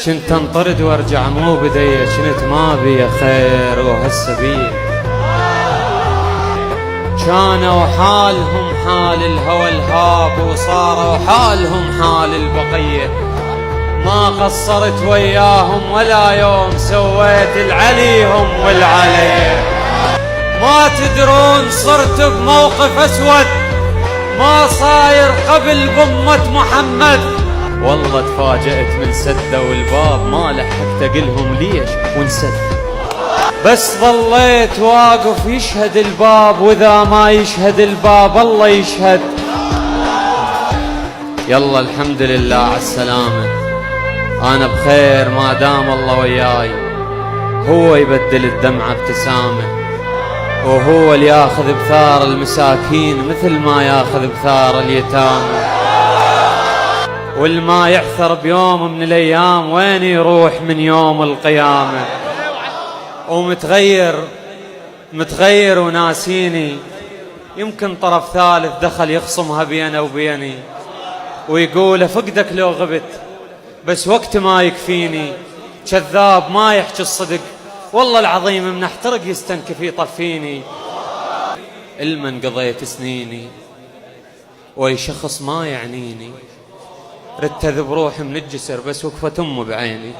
كنت انطرد وارجع مو بدي، كنت ما بي خير وهسه بي. كانوا حالهم حال الهوى الهاب، وصاروا حالهم حال البقية. ما قصرت وياهم ولا يوم سويت العليهم والعلي. ما تدرون صرت بموقف اسود ما صاير قبل بأمة محمد. والله تفاجأت من سدوا الباب، ما لحقت اقلهم ليش ونسد. بس ظليت واقف يشهد الباب، واذا ما يشهد الباب الله يشهد. يلا الحمد لله على السلامة، انا بخير ما دام الله وياي. هو يبدل الدمعة ابتسامة، وهو اللي ياخذ بثار المساكين مثل ما ياخذ بثار اليتامى. والما يعثر بيوم من الايام وين يروح من يوم القيامة. ومتغير وناسيني، يمكن طرف ثالث دخل يخصمها بينه وبيني، ويقول فقدك لو غبت بس وقت ما يكفيني. كذاب ما يحكي الصدق، والله العظيم من احترق يستنكف يطفيني. المن قضيت سنيني واي شخص ما يعنيني، ردت اذب روحي من الجسر بس وقفت امه بعيني.